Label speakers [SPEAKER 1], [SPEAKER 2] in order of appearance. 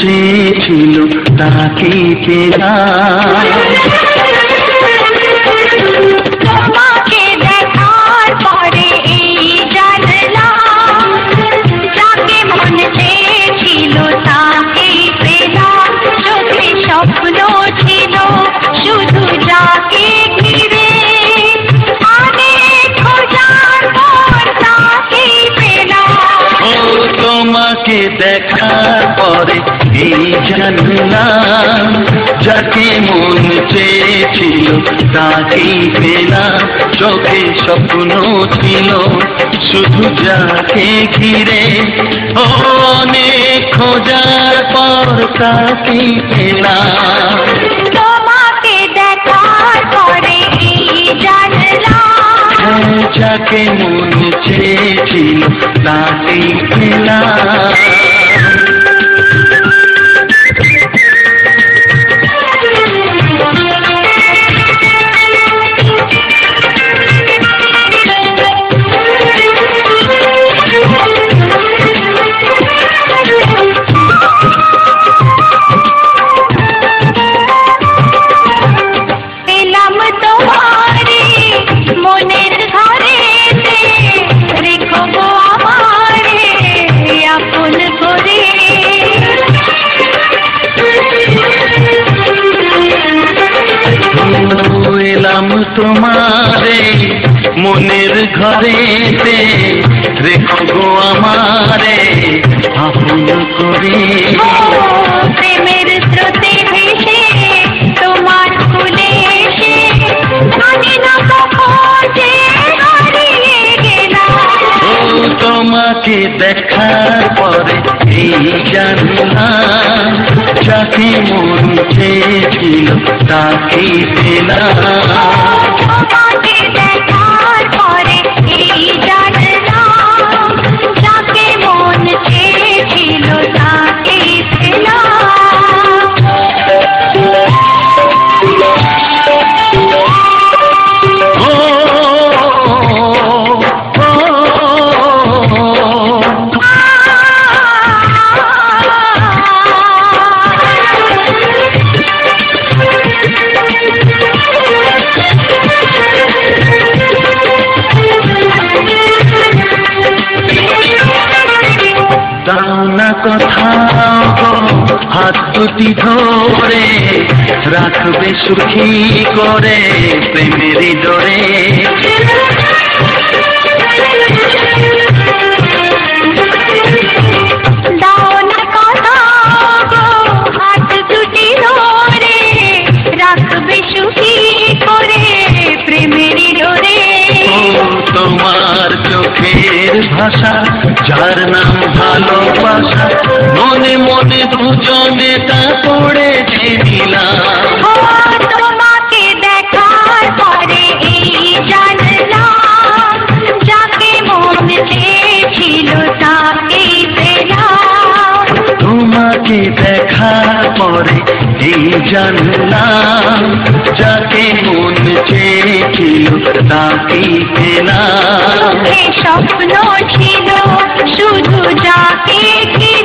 [SPEAKER 1] চেয়েছিল তাকে পেলাম।
[SPEAKER 2] তোমাকে দেখার পরে এই জানলাম, যাকে মন চেয়েছিল তাকেই পেলাম। চোখে স্বপ্ন ছিল শুধু যাকে ঘিরে, অনেক খোঁজার পর তাকেই পেলাম।
[SPEAKER 1] ও তোমাকে দেখার পরে এই জানলাম, যাকে মন চেয়েছিল তাকেই পেলাম। চোখে স্বপ্ন ছিল শুধু যাকে ঘিরে, ও অনেক খোঁজার পর তাকেই পেলাম।
[SPEAKER 2] তোমাকে দেখার পরে এই জানলাম,
[SPEAKER 1] যাকে মন চেয়েছিল তাকেই পেলাম।
[SPEAKER 2] পেলাম তোমারে মনের ঘরেতে, রেখো গো আমারে আপন করে।
[SPEAKER 1] এলাম তোমারে মনের ঘরেতে, রেখো গো আমারে আপন করে।
[SPEAKER 2] প্রেমের স্রোতে ভেসে তোমার কুলে এসে, আমি না খোঁজে হারিয়ে গেলাম।
[SPEAKER 1] ও তোমাকে দেখার পরে এই জানলাম, যাকে মন চেয়েছিল তাকেই পেলাম।
[SPEAKER 2] তোমাকে দেখার পরে এই জানলাম, যাকে মন চেয়েছিল তাকেই পেলাম।
[SPEAKER 1] ও, ও, দাও না কোথাও গো হাত দুটি ধরে, রাখবে সুখী করে প্রেমেরই ডোরে।
[SPEAKER 2] দাও না কথা গো হাত দুটি ধরে, রাখবে সুখী করে প্রেমেরই ডোরে।
[SPEAKER 1] ও তোমার চোখের ভাষা, যার নাম ভালোবাসা, মনে মনে দুজনে তা পড়েছে দিলাম।
[SPEAKER 2] ও তোমাকে দেখার পরে এই জানলাম, যাকে মন চেয়েছিল তাকেই পেলাম।
[SPEAKER 1] তোমাকে দেখার পরে এই জানলাম, যাকে মন চেয়েছিল তাকেই পেলাম।
[SPEAKER 2] স্বপ্ন ছিল শুধু যাকে ঘিরে,